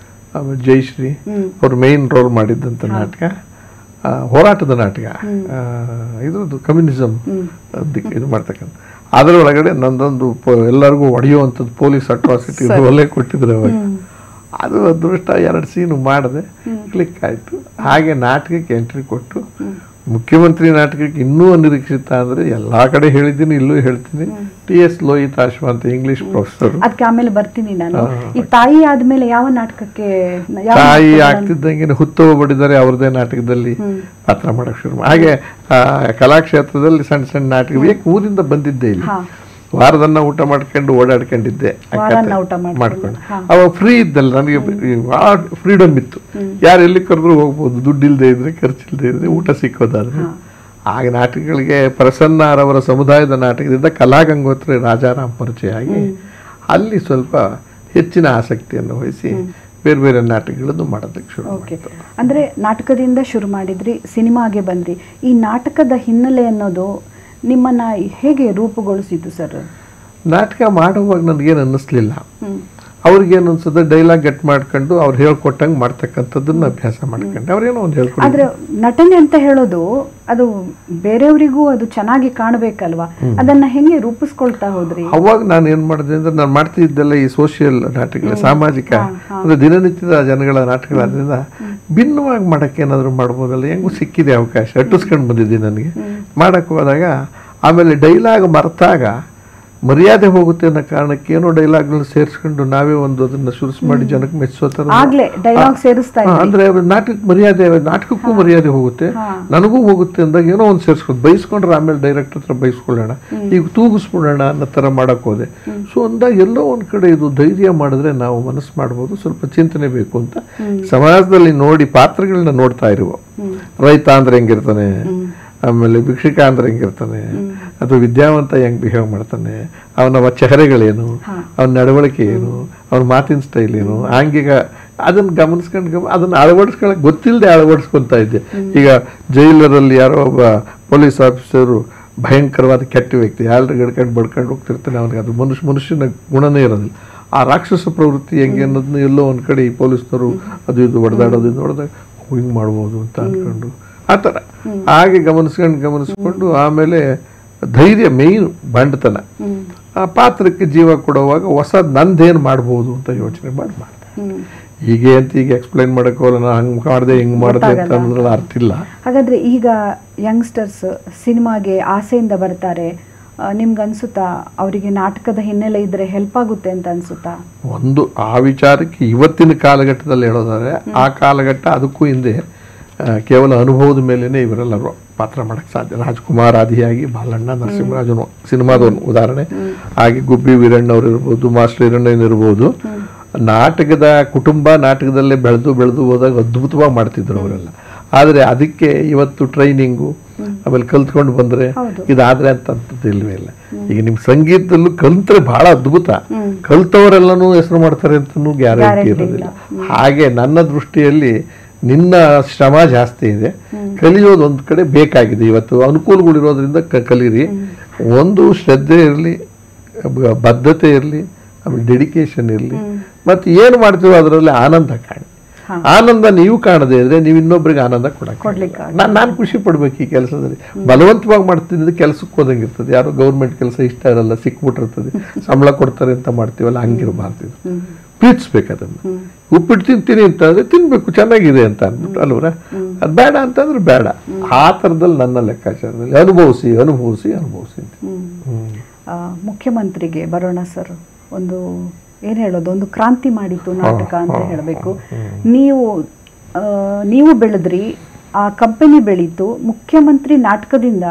S1: ಆಮೇಲೆ ಜಯಶ್ರೀ ಅವ್ರು ಮೇಯ್ನ್ ರೋಲ್ ಮಾಡಿದ್ದಂಥ ನಾಟಕ, ಹೋರಾಟದ ನಾಟಕ, ಇದ್ರದ್ದು ಕಮ್ಯುನಿಸಮ್ ಇದು ಮಾಡ್ತಕ್ಕಂಥ. ಅದರೊಳಗಡೆ ನಂದೊಂದು ಎಲ್ಲರಿಗೂ ಹೊಡೆಯುವಂಥದ್ದು ಪೊಲೀಸ್ ಅಟ್ರಾಸಿಟಿ ಒಳ್ಳೆ ಕೊಟ್ಟಿದ್ರು ಅವಾಗ. ಅದು ಅದೃಷ್ಟ 2 ಸೀನು ಮಾಡಿದೆ, ಕ್ಲಿಕ್ ಆಯಿತು. ಹಾಗೆ ನಾಟಕಕ್ಕೆ ಎಂಟ್ರಿ ಕೊಟ್ಟು ಮುಖ್ಯಮಂತ್ರಿ ನಾಟಕಕ್ಕೆ ಇನ್ನೂ ಅನಿರೀಕ್ಷಿತ ಅಂದರೆ ಎಲ್ಲ ಕಡೆ ಹೇಳಿದ್ದೀನಿ, ಇಲ್ಲೂ ಹೇಳ್ತೀನಿ. T.S. ಲೋಹಿತಾಶ್ವ ಅಂತ ಇಂಗ್ಲಿಷ್ ಪ್ರೊಫೆಸರ್.
S2: ಅದಕ್ಕೆ ಆಮೇಲೆ ಬರ್ತೀನಿ ನಾನು. ಈ ತಾಯಿ ಆದ್ಮೇಲೆ ಯಾವ ನಾಟಕಕ್ಕೆ?
S1: ತಾಯಿ ಆಗ್ತಿದ್ದಂಗೆ ಹುತ್ತವ ಬಡಿದರೆ ಅವ್ರದೇ ನಾಟಕದಲ್ಲಿ ಪಾತ್ರ ಮಾಡಕ್ಕೆ ಶುರು. ಹಾಗೆ ಕಲಾಕ್ಷೇತ್ರದಲ್ಲಿ ಸಣ್ಣ ಸಣ್ಣ ನಾಟಕ ಊರಿಂದ ಬಂದಿದ್ದೆ, ಇಲ್ಲಿ ವಾರದನ್ನ ಊಟ ಮಾಡ್ಕೊಂಡು ಓಡಾಡ್ಕೊಂಡಿದ್ದೆ ಮಾಡ್ಕೊಂಡು. ಅವಾಗ ಫ್ರೀ ಇದ್ದಲ್ಲ, ನನಗೆ ಫ್ರೀಡಮ್ ಇತ್ತು, ಯಾರು ಎಲ್ಲಿ ಕರೆದ್ರು ಹೋಗ್ಬೋದು, ದುಡ್ಡಿಲ್ಲದೆ ಇದ್ರೆ, ಖರ್ಚಿಲ್ಲದೆ ಇದ್ರೆ, ಊಟ ಸಿಕ್ಕೋದಾದ್ರೆ. ಆಗ ನಾಟಕಗಳಿಗೆ ಪ್ರಸನ್ನರವರ ಸಮುದಾಯದ ನಾಟಕದಿಂದ ಕಲಾಗಂಗೋತ್ರಿ ರಾಜಾರಾಮ್ ಪರಿಚಯ ಆಗಿ ಅಲ್ಲಿ ಸ್ವಲ್ಪ ಹೆಚ್ಚಿನ ಆಸಕ್ತಿಯನ್ನು ವಹಿಸಿ ಬೇರೆ ಬೇರೆ ನಾಟಕಗಳನ್ನು ಮಾಡೋದಕ್ಕೆ ಶುರು.
S2: ಅಂದರೆ ನಾಟಕದಿಂದ ಶುರು ಮಾಡಿದ್ರಿ, ಸಿನಿಮಾಗೆ ಬಂದ್ರಿ. ಈ ನಾಟಕದ ಹಿನ್ನೆಲೆ ಅನ್ನೋದು ನಿಮ್ಮನ್ನ ಹೇಗೆ ರೂಪುಗೊಳಿಸಿತು ಸರ್?
S1: ನಾಟಕ ಮಾಡುವಾಗ ನನಗೇನು ಅನ್ನಿಸ್ಲಿಲ್ಲ. ಅವ್ರಿಗೇನು ಅನ್ಸುತ್ತೆ, ಡೈಲಾಗ್ ಗಟ್ ಮಾಡ್ಕೊಂಡು ಅವ್ರು ಹೇಳ್ಕೊಟ್ಟಂಗೆ ಮಾಡ್ತಕ್ಕಂಥದ್ದನ್ನ ಅಭ್ಯಾಸ ಮಾಡ್ಕೊಂಡು ಅವ್ರೇನೋ ಒಂದು ಹೇಳ್ಕೊಂಡು.
S2: ಆದ್ರೆ ನಟನೆ ಅಂತ ಹೇಳೋದು ಅದು ಬೇರೆಯವರಿಗೂ ಅದು ಚೆನ್ನಾಗಿ ಕಾಣಬೇಕಲ್ವಾ, ಅದನ್ನ ಹೆಂಗೆ ರೂಪಿಸ್ಕೊಳ್ತಾ ಹೋದ್ರಿ?
S1: ಅವಾಗ ನಾನು ಏನ್ ಮಾಡಿದೆ ಅಂದ್ರೆ, ನಾನು ಮಾಡ್ತಿದ್ದೆಲ್ಲ ಈ ಸೋಷಿಯಲ್ ನಾಟಕಗಳು, ಸಾಮಾಜಿಕ ಅಂದ್ರೆ ದಿನನಿತ್ಯದ ಜನಗಳ ನಾಟಕಗಳಾದ್ರಿಂದ ಭಿನ್ನವಾಗಿ ಮಾಡಕ್ಕೆ ಏನಾದ್ರು ಮಾಡ್ಬೋದಲ್ಲ, ಹೆಂಗೂ ಸಿಕ್ಕಿದೆ ಅವಕಾಶ, ಅಟ್ಟಿಸ್ಕೊಂಡು ಬಂದಿದ್ದೀನಿ ನನಗೆ. ಮಾಡಕ್ಕೆ ಹೋದಾಗ ಆಮೇಲೆ ಡೈಲಾಗ್ ಮರ್ತಾಗ ಮರ್ಯಾದೆ ಹೋಗುತ್ತೆ ಅನ್ನೋ ಕಾರಣಕ್ಕೆ ಏನೋ ಡೈಲಾಗ್ಗಳನ್ನ ಸೇರಿಸ್ಕೊಂಡು ನಾವೇ ಒಂದು ಅದನ್ನ ಶುರು ಮಾಡಿ ಜನಕ್ಕೆ ಮೆಚ್ಚೋ ಥರ ಅಂದ್ರೆ ನಾಟಕಕ್ಕೆ ಮರ್ಯಾದೆ, ನಾಟಕಕ್ಕೂ ಮರ್ಯಾದೆ ಹೋಗುತ್ತೆ, ನನಗೂ ಹೋಗುತ್ತೆ ಅಂದಾಗ ಏನೋ ಒಂದು ಸೇರಿಸ್ಕೊಂಡು ಬೈಸ್ಕೊಂಡ್ರೆ ಆಮೇಲೆ ಡೈರೆಕ್ಟರ್ ಹತ್ರ ಬೈಸ್ಕೊಳ್ಳೋಣ, ಈಗ ತೂಗಿಸ್ಬಿಡೋಣ ಅನ್ನೋ ಥರ ಮಾಡಕ್ ಹೋದೆ. ಸೊ ಅಂದಾಗ ಎಲ್ಲೋ ಒಂದ್ ಕಡೆ ಇದು ಧೈರ್ಯ ಮಾಡಿದ್ರೆ ನಾವು ಮನಸ್ಸು ಮಾಡ್ಬೋದು, ಸ್ವಲ್ಪ ಚಿಂತನೆ ಬೇಕು ಅಂತ ಸಮಾಜದಲ್ಲಿ ನೋಡಿ ಪಾತ್ರಗಳನ್ನ ನೋಡ್ತಾ ಇರುವ. ರೈತ ಅಂದ್ರೆ ಹೆಂಗಿರ್ತಾನೆ, ಆಮೇಲೆ ಭಿಕ್ಷುಕ ಅಂದ್ರೆ ಹೆಂಗಿರ್ತಾನೆ, ಅಥವಾ ವಿದ್ಯಾವಂತ ಹೆಂಗ್ ಬಿಹೇವ್ ಮಾಡ್ತಾನೆ, ಅವನ ಚೆಹರೆಗಳೇನು, ಅವನ ನಡವಳಿಕೆ ಏನು, ಅವನ ಮಾತಿನ ಸ್ಟೈಲ್ ಏನು, ಆಂಗಿಕ, ಅದನ್ನ ಗಮನಿಸ್ಕೊಂಡು ಅದನ್ನ ಅಳವಡಿಸ್ಕೊಳಕ್ ಗೊತ್ತಿಲ್ಲದೆ ಅಳವಡಿಸ್ಕೊತಾ ಇದ್ದೆ. ಈಗ ಜೈಲರಲ್ಲಿ ಯಾರೋ ಒಬ್ಬ ಪೊಲೀಸ್ ಆಫೀಸರು ಭಯಂಕರವಾದ ಕೆಟ್ಟ ವ್ಯಕ್ತಿ, ಯಾರು ಗಡ್ಕೊಂಡು ಬಡ್ಕೊಂಡು ಹೋಗ್ತಿರ್ತಾನೆ, ಅವನಿಗೆ ಅದು ಮನುಷ್ಯನ ಗುಣನೇ ಇರೋದಿಲ್ಲ. ಆ ರಾಕ್ಷಸ ಪ್ರವೃತ್ತಿ ಹೆಂಗೆ ಅನ್ನೋದನ್ನ ಎಲ್ಲೋ ಒಂದ್ ಕಡೆ ಈ ಪೊಲೀಸ್ನವರು ಅದು ಇದು ಹೊಡೆದಾಡೋದು ಹೊಡೆದಾಗ ಹಿಂಗ್ ಮಾಡ್ಬೋದು ಅಂತ ಅನ್ಕೊಂಡು ಆ ಥರ ಹಾಗೆ ಗಮನಿಸ್ಕೊಂಡು ಆಮೇಲೆ ಧೈರ್ಯ ಮೇಯ್ನು, ಬಂಡತನ, ಆ ಪಾತ್ರಕ್ಕೆ ಜೀವ ಕೊಡುವಾಗ ಹೊಸದ್ ನಂದೇನು ಮಾಡ್ಬೋದು ಅಂತ ಯೋಚನೆ ಮಾಡ್ದೆ. ಹೀಗೆ ಅಂತ ಈಗ ಎಕ್ಸ್ಪ್ಲೈನ್ ಮಾಡಕ್ ಹೋಗಲ್ಲ, ನಾನು ಹಂಗ್ ಮಾಡಿದೆ ಹಿಂಗ್ ಮಾಡಿದೆ ಅಂತ ಅನ್ನೋದ್ರಲ್ಲಿ ಅರ್ಥ ಇಲ್ಲ.
S2: ಹಾಗಾದ್ರೆ ಈಗ ಯಂಗ್ಸ್ಟರ್ಸ್ ಸಿನಿಮಾಗೆ ಆಸೆಯಿಂದ ಬರ್ತಾರೆ, ನಿಮ್ಗನ್ಸುತ್ತಾ ಅವರಿಗೆ ನಾಟಕದ ಹಿನ್ನೆಲೆ ಇದ್ರೆ ಹೆಲ್ಪ್ ಆಗುತ್ತೆ ಅಂತ ಅನ್ಸುತ್ತಾ?
S1: ಒಂದು ಆ ವಿಚಾರಕ್ಕೆ ಇವತ್ತಿನ ಕಾಲಘಟ್ಟದಲ್ಲಿ ಹೇಳೋದಾದ್ರೆ, ಆ ಕಾಲಘಟ್ಟ ಅದಕ್ಕೂ ಹಿಂದೆ ಕೇವಲ ಅನುಭವದ ಮೇಲೇನೆ ಇವರೆಲ್ಲರೂ ಪಾತ್ರ ಮಾಡಕ್ಕೆ ಸಾಧ್ಯ. ರಾಜ್ಕುಮಾರ್ ಆದಿಯಾಗಿ ಬಾಲಣ್ಣ, ನರಸಿಂಹರಾಜನು ಸಿನಿಮಾದವನು ಉದಾಹರಣೆ, ಹಾಗೆ ಗುಬ್ಬಿ ವೀರಣ್ಣವ್ರು ಇರ್ಬೋದು, ಮಾಸ್ಟರ್ ಹಿರಣ್ಣಯ್ಯನ್ ಇರ್ಬೋದು. ನಾಟಕದ ಕುಟುಂಬ ನಾಟಕದಲ್ಲೇ ಬೆಳೆದು ಹೋದಾಗ ಅದ್ಭುತವಾಗಿ ಮಾಡ್ತಿದ್ರು ಅವರೆಲ್ಲ. ಆದರೆ ಅದಕ್ಕೆ ಇವತ್ತು ಟ್ರೈನಿಂಗು ಆಮೇಲೆ ಕಲ್ತ್ಕೊಂಡು ಬಂದ್ರೆ ಇದಾದ್ರೆ ಅಂತದ್ದು ಇಲ್ವೇ ಇಲ್ಲ. ಈಗ ನಿಮ್ ಸಂಗೀತದಲ್ಲೂ ಕಲ್ತ್ರೆ ಬಹಳ ಅದ್ಭುತ, ಕಲ್ತವರೆಲ್ಲನೂ ಹೆಸರು ಮಾಡ್ತಾರೆ ಅಂತನೂ ಗ್ಯಾರಂಟಿ ಇರೋದಿಲ್ಲ. ಹಾಗೆ ನನ್ನ ದೃಷ್ಟಿಯಲ್ಲಿ ನಿನ್ನ ಶ್ರಮ ಜಾಸ್ತಿ ಇದೆ, ಕಲಿಯೋದು ಒಂದು ಕಡೆ ಬೇಕಾಗಿದೆ. ಇವತ್ತು ಅನುಕೂಲಗಳಿರೋದ್ರಿಂದ ಕಲೀರಿ. ಒಂದು ಶ್ರದ್ಧೆ ಇರಲಿ, ಬದ್ಧತೆ ಇರಲಿ, ಆಮೇಲೆ ಡೆಡಿಕೇಶನ್ ಇರಲಿ, ಮತ್ತು ಏನು ಮಾಡ್ತೀವೋ ಅದರಲ್ಲಿ ಆನಂದ ಕಾಣಿ. ಆನಂದ ನೀವು ಕಾಣದೇ ಇದ್ರೆ ನೀವು ಇನ್ನೊಬ್ರಿಗೆ ಆನಂದ ಕೊಡಕ್ಕೆ ನಾನು ಖುಷಿ ಪಡ್ಬೇಕು ಈ ಕೆಲಸದಲ್ಲಿ. ಬಲವಂತವಾಗಿ ಮಾಡ್ತಿದ್ದು ಕೆಲಸಕ್ಕೆ ಹೋದಂಗೆ ಇರ್ತದೆ. ಯಾರೋ ಗೌರ್ಮೆಂಟ್ ಕೆಲಸ ಇಷ್ಟ ಇರಲ್ಲ, ಸಿಕ್ಬಿಟ್ಟಿರ್ತದೆ, ಸಂಬಳ ಕೊಡ್ತಾರೆ ಅಂತ ಮಾಡ್ತೀವಲ್ಲ, ಹಂಗಿರಬಾರ್ದು. ಪ್ರೀತಿಸ್ಬೇಕು ಅದನ್ನು. ಉಪ್ಪಿಟ್ಟು ತಿಂತೀನಿ ಅಂತಂದ್ರೆ ತಿನ್ಬೇಕು, ಚೆನ್ನಾಗಿದೆ ಅಂತ ಅಂದ್ಬಿಟ್ಟು ಅಲ್ವರ. ಅದು ಬೇಡ ಅಂತಂದ್ರೆ ಬೇಡ. ಆ ಥರದಲ್ಲಿ ನನ್ನ ಲೆಕ್ಕಾಚಾರದಲ್ಲಿ ಅನುಭವಿಸಿ ಅನುಭವಿಸಿ ಅನುಭವಿಸಿ ಅಂತ.
S2: ಮುಖ್ಯಮಂತ್ರಿಗೆ ಬರೋಣ ಸರ್. ಒಂದು ಏನು ಹೇಳೋದು, ಒಂದು ಕ್ರಾಂತಿ ಮಾಡಿತು ನಾಟಕ ಅಂತ ಹೇಳಬೇಕು. ನೀವು ಬೆಳೆದ್ರಿ, ಆ ಕಂಪನಿ ಬೆಳೀತು. ಮುಖ್ಯಮಂತ್ರಿ ನಾಟಕದಿಂದ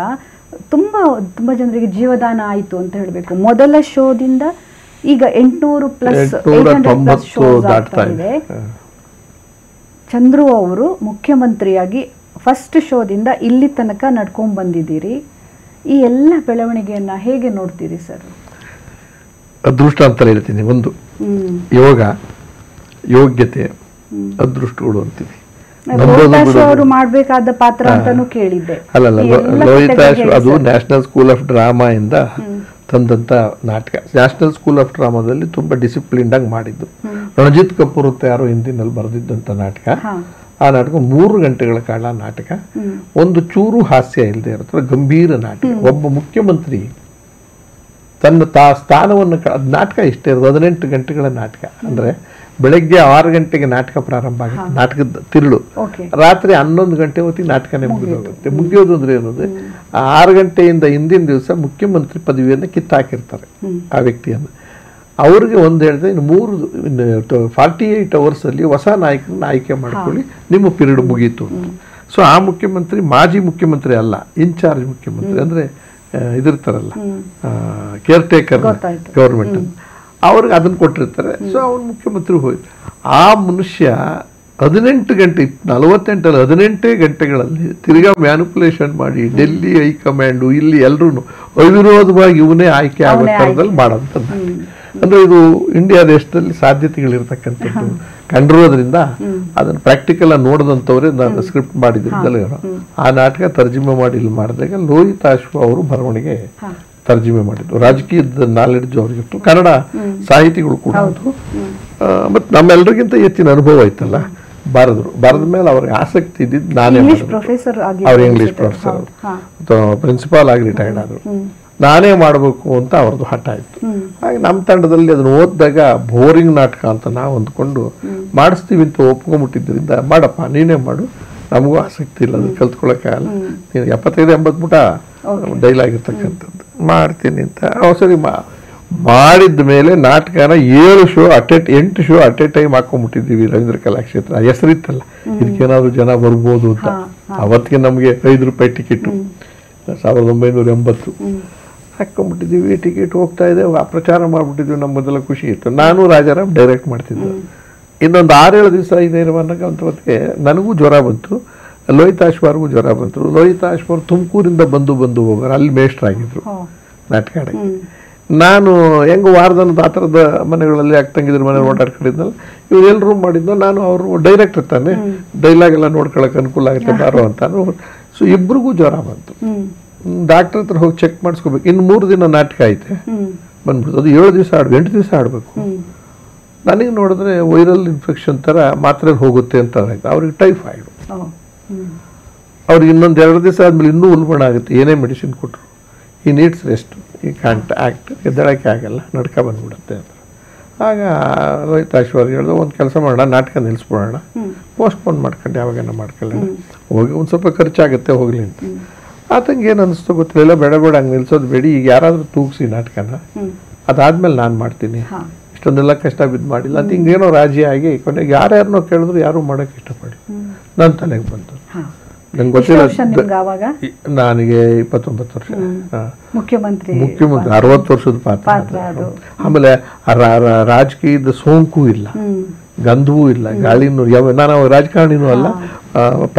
S2: ತುಂಬ ತುಂಬ ಜನರಿಗೆ ಜೀವದಾನ ಆಯಿತು ಅಂತ ಹೇಳಬೇಕು. ಮೊದಲ ಶೋದಿಂದ ಈಗ 800+ ಶೋಸ್ ಆಗ್ತಾ ಇದೆ. ಚಂದ್ರು ಅವರು ಮುಖ್ಯಮಂತ್ರಿಯಾಗಿ ಫಸ್ಟ್ ಶೋದಿಂದ ಇಲ್ಲಿ ತನಕ ನಡ್ಕೊಂಡ್ ಬಂದಿದ್ದೀರಿ. ಈ ಎಲ್ಲ ಬೆಳವಣಿಗೆಯನ್ನ ಹೇಗೆ ನೋಡ್ತೀರಿ ಸರ್?
S1: ಅದೃಷ್ಟ ಅಂತ ಹೇಳ್ತೀನಿ. ಒಂದು ಯೋಗ, ಯೋಗ್ಯತೆ, ಅದೃಷ್ಟಗಳು ಅಂತೀವಿ.
S2: ಅವರು ಮಾಡಬೇಕಾದ ಪಾತ್ರ ಅಂತಾನು ಕೇಳಿದ್ದೆ.
S1: ಅಲ್ಲಲ್ಲ, ಲೋಹಿತಾಶ್ ಅದು ನ್ಯಾಷನಲ್ ಸ್ಕೂಲ್ ಆಫ್ ಡ್ರಾಮಾ ಇಂದ ತಂದಂತ ನಾಟಕ. ನ್ಯಾಷನಲ್ ಸ್ಕೂಲ್ ಆಫ್ ಡ್ರಾಮಾದಲ್ಲಿ ತುಂಬಾ ಡಿಸಿಪ್ಲಿನ್ಡ್ ಆಗಿ ಮಾಡಿದ್ದು. ರಣಜಿತ್ ಕಪೂರ್ ಅಂತ ಯಾರೋ ಹಿಂದಿನಲ್ಲಿ ಬರೆದಿದ್ದಂತ ನಾಟಕ. ಆ ನಾಟಕ 3 ಗಂಟೆಗಳ ಕಾಲ ನಾಟಕ. ಒಂದು ಚೂರು ಹಾಸ್ಯ ಇಲ್ಲದೆ ಇರುತ್ತೆ, ಗಂಭೀರ ನಾಟಕ. ಒಬ್ಬ ಮುಖ್ಯಮಂತ್ರಿ ತನ್ನ ಸ್ಥಾನವನ್ನು ನಾಟಕ ಇಷ್ಟೇ ಇರೋದು 18 ಗಂಟೆಗಳ ನಾಟಕ. ಅಂದ್ರೆ ಬೆಳಗ್ಗೆ 6 ಗಂಟೆಗೆ ನಾಟಕ ಪ್ರಾರಂಭ ಆಗುತ್ತೆ, ನಾಟಕದ ತಿರುಳು. ರಾತ್ರಿ 11 ಗಂಟೆ ಹೊತ್ತಿಗೆ ನಾಟಕನೇ ಮುಗಿದೋಗುತ್ತೆ. ಮುಗಿಯೋದು ಅಂದ್ರೆ ಏನಂದ್ರೆ 6 ಗಂಟೆಯಿಂದ ಹಿಂದಿನ ದಿವಸ ಮುಖ್ಯಮಂತ್ರಿ ಪದವಿಯನ್ನು ಕಿತ್ತಾಕಿರ್ತಾರೆ ಆ ವ್ಯಕ್ತಿಯನ್ನು. ಅವ್ರಿಗೆ ಒಂದು ಹೇಳಿದ್ರೆ ಇನ್ನು 48 ಅವರ್ಸಲ್ಲಿ ಹೊಸ ನಾಯಕರನ್ನ ಆಯ್ಕೆ ಮಾಡ್ಕೊಳ್ಳಿ, ನಿಮ್ಮ ಪೀರಿಯಡ್ ಮುಗೀತು. ಸೊ ಆ ಮುಖ್ಯಮಂತ್ರಿ ಮಾಜಿ ಮುಖ್ಯಮಂತ್ರಿ ಅಲ್ಲ, ಇನ್ಚಾರ್ಜ್ ಮುಖ್ಯಮಂತ್ರಿ. ಅಂದ್ರೆ ಇದಿರ್ತಾರಲ್ಲ, ಕೇರ್ ಟೇಕರ್ ಗೌರ್ಮೆಂಟ್, ಅವ್ರಿಗೆ ಅದನ್ನು ಕೊಟ್ಟಿರ್ತಾರೆ. ಸೊ ಅವ್ನು ಮುಖ್ಯಮಂತ್ರಿ ಹೋಯ್ತು. ಆ ಮನುಷ್ಯ 18 ಗಂಟೆ 48 18 ಗಂಟೆಗಳಲ್ಲಿ ತಿರ್ಗಾ ಮ್ಯಾನಿಪುಲೇಷನ್ ಮಾಡಿ ಡೆಲ್ಲಿ ಹೈಕಮಾಂಡು ಇಲ್ಲಿ ಎಲ್ಲರೂ ಅವಿರೋಧವಾಗಿ ಇವನೇ ಆಯ್ಕೆ ಆಗೋ ಥರದಲ್ಲಿ ಮಾಡೋಂಥದ್ದು. ಅಂದ್ರೆ ಇದು ಇಂಡಿಯಾ ದೇಶದಲ್ಲಿ ಸಾಧ್ಯತೆಗಳಿರ್ತಕ್ಕಂಥದ್ದು ಕಂಡಿರೋದ್ರಿಂದ ಅದನ್ನು ಪ್ರಾಕ್ಟಿಕಲ್ ಆಗಿ ನೋಡಿದಂಥವ್ರೆ ನಾನು ಸ್ಕ್ರಿಪ್ಟ್ ಮಾಡಿದ್ರಿಂದಲೇ ಆ ನಾಟಕ ತರ್ಜುಮೆ ಮಾಡಿ ಇಲ್ಲಿ ಮಾಡಿದಾಗ ಲೋಹಿತಾಶ್ ಅವರು ಬರವಣಿಗೆ ತರ್ಜುಮೆ ಮಾಡಿದ್ರು. ರಾಜಕೀಯದ ನಾಲೆಡ್ಜ್ ಅವ್ರಿಗಿತ್ತು, ಕನ್ನಡ ಸಾಹಿತಿಗಳು ಕೂಡ ಆದ್ರು. ಮತ್ತು ನಮ್ಮೆಲ್ಲರಿಗಿಂತ ಹೆಚ್ಚಿನ ಅನುಭವ ಆಯ್ತಲ್ಲ. ಬರೆದ ಮೇಲೆ ಅವ್ರಿಗೆ ಆಸಕ್ತಿ ಇದ್ದಿದ್ದು ನಾನೇ. ಅವ್ರು ಇಂಗ್ಲಿಷ್ ಪ್ರೊಫೆಸರ್, ಪ್ರಿನ್ಸಿಪಾಲ್ ಆಗಿ ರಿಟೈರ್ಡ್ ಆದರು. ನಾನೇ ಮಾಡಬೇಕು ಅಂತ ಅವ್ರದ್ದು ಹಠ ಇತ್ತು. ಹಾಗೆ ನಮ್ಮ ತಂಡದಲ್ಲಿ ಅದನ್ನು ಓದಿದಾಗ ಬೋರಿಂಗ್ ನಾಟಕ ಅಂತ ನಾವು ಅಂದ್ಕೊಂಡು ಮಾಡಿಸ್ತೀವಿ ಅಂತ ಒಪ್ಕೊಂಡ್ಬಿಟ್ಟಿದ್ದರಿಂದ, ಮಾಡಪ್ಪ ನೀನೇ ಮಾಡು, ನಮಗೂ ಆಸಕ್ತಿ ಇಲ್ಲ, ಅದು ಕಲ್ತ್ಕೊಳ್ಳೋಕ್ಕಾಗಲ್ಲ, ನೀನು 75-80 ಪುಟ ಡೈಲಾಗ್ ಇರ್ತಕ್ಕಂಥದ್ದು ಮಾಡ್ತೀನಿ ಅಂತ. ಸರಿ ಮಾಡಿದ ಮೇಲೆ ನಾಟಕನ 8 ಶೋ ಅಟ್ ಎ ಟೈಮ್ ಹಾಕೊಂಡ್ಬಿಟ್ಟಿದ್ದೀವಿ ರವೀಂದ್ರ ಕಲಾಕ್ಷೇತ್ರ. ಹೆಸರಿತ್ತಲ್ಲ, ಇದಕ್ಕೇನಾದ್ರು ಜನ ಬರ್ಬೋದು ಅಂತ. ಅವತ್ತಿಗೆ ನಮಗೆ 5 ರೂಪಾಯಿ ಟಿಕೆಟು, 1980 ಹಾಕೊಂಡ್ಬಿಟ್ಟಿದ್ದೀವಿ. ಟಿಕೆಟ್ ಹೋಗ್ತಾ ಇದೆ, ಪ್ರಚಾರ ಮಾಡಿಬಿಟ್ಟಿದ್ವಿ. ನಮ್ಮ ಮೊದಲ ಖುಷಿ ಇತ್ತು. ನಾನು ರಾಜಾರಾಮ್ ಡೈರೆಕ್ಟ್ ಮಾಡ್ತಿದ್ದೆ. ಇನ್ನೊಂದು 6-7 ದಿವಸ ಹೊತ್ತಿಗೆ ನನಗೂ ಜ್ವರ ಬಂತು, ಲೋಹಿತಾಶ್ವರ್ಗೂ ಜ್ವರ ಬಂತು. ಲೋಹಿತಾಶ್ವರ್ ತುಮಕೂರಿಂದ ಬಂದು ಹೋಗೋರು, ಅಲ್ಲಿ ಮೇಷ್ಟ್ರಾಗಿದ್ರು ನಾಟಕ ಆಡೋಕ್ಕೆ. ನಾನು ಹೆಂಗೆ ವಾರದನ್ನದ ಆ ಥರದ ಮನೆಗಳಲ್ಲಿ ಅಕ್ಕಂಗಿದ್ರ ಮನೆ ಓಡಾಡ್ಕೊಂಡಿದ್ನಲ್ಲ, ಇವ್ರು ಎಲ್ಲಿ ರೂಮ್ ಮಾಡಿದ್ನೋ ನಾನು ಅವರು ಡೈರೆಕ್ಟರ್ ತಾನೆ, ಡೈಲಾಗ್ ಎಲ್ಲ ನೋಡ್ಕೊಳಕ್ಕೆ ಅನುಕೂಲ ಆಗುತ್ತೆ ಬಾರೋ ಅಂತ. ಸೊ ಇಬ್ರಿಗೂ ಜ್ವರ ಬಂತು. ಡಾಕ್ಟರ್ ಹತ್ರ ಹೋಗಿ ಚೆಕ್ ಮಾಡಿಸ್ಕೋಬೇಕು. ಇನ್ನು 3 ದಿನ ನಾಟಕ ಐತೆ ಬಂದ್ಬಿಡ್ತು. ಅದು 7 ದಿವಸ 8 ದಿವಸ ಆಡಬೇಕು. ನನಗೆ ನೋಡಿದ್ರೆ ವೈರಲ್ ಇನ್ಫೆಕ್ಷನ್ ಥರ ಮಾತ್ರೆ ಹೋಗುತ್ತೆ ಅಂತ ಆಯ್ತು. ಅವ್ರಿಗೆ ಟೈಫಾಯ್ಡು. ಅವ್ರಿಗೆ ಇನ್ನೊಂದು 2 ದಿವಸ ಆದಮೇಲೆ ಇನ್ನೂ ಉಲ್ಬಣ ಆಗುತ್ತೆ. ಏನೇ ಮೆಡಿಸಿನ್ ಕೊಟ್ಟರು, ಈ ನೀಡ್ಸ್ ರೆಸ್ಟ್, ಈ ಕಾಂಟ್ ಆ್ಯಕ್ಟ್, ಎದ್ದಳಕ್ಕೆ ಆಗಲ್ಲ, ನಡ್ಕ ಬಂದ್ಬಿಡುತ್ತೆ ಅಂತ. ಆಗ ಲೋಹಿತಾಶ್ವರ್ಗೆ ಹೇಳಿದ್ರು, ಒಂದು ಕೆಲಸ ಮಾಡೋಣ, ನಾಟಕ ನಿಲ್ಲಿಸ್ಬಿಡೋಣ, ಪೋಸ್ಟ್ಪೋನ್ ಮಾಡ್ಕೊಂಡು ಯಾವಾಗನ ಮಾಡ್ಕೊಳ್ಳೋಣ, ಹೋಗಿ ಒಂದು ಸ್ವಲ್ಪ ಖರ್ಚಾಗುತ್ತೆ ಹೋಗಲಿ ಅಂತ. ಆತಂಗೆ ಏನು ಅನ್ನಿಸ್ತು ಗೊತ್ತಿಲ್ಲ, ಬೇಡ ಹಂಗೆ ನಿಲ್ಸೋದು ಬೇಡಿ, ಈಗ ಯಾರಾದರೂ ತೂಗಿಸಿ ನಾಟಕನ, ಅದಾದ್ಮೇಲೆ ನಾನು ಮಾಡ್ತೀನಿ, ಇಷ್ಟೊಂದೆಲ್ಲ ಕಷ್ಟ ಬಿದ್ದು ಮಾಡಿಲ್ಲ ಅಂತ ಹಿಂಗೇನೋ ರಾಜಿ ಆಗಿ ಕೊನೆಗೆ ಯಾರ್ಯಾರನ್ನೋ ಕೇಳಿದ್ರು ಯಾರೂ ಮಾಡೋಕ್ಕೆ ಇಷ್ಟಪಡಿ ನನ್ನ ತಲೆಗೆ ಬಂತು. ನಂಗೆ ಗೊತ್ತಿಲ್ಲ, ನನಗೆ 29 ವರ್ಷ. ಮುಖ್ಯಮಂತ್ರಿ 60 ವರ್ಷದ ಪಾತ್ರ. ಆಮೇಲೆ ರಾಜಕೀಯದ ಸೋಂಕು ಇಲ್ಲ, ಗಂಧವೂ ಇಲ್ಲ, ಗಾಳಿನೂ ನಾನು ರಾಜಕಾರಣಿನೂ ಅಲ್ಲ,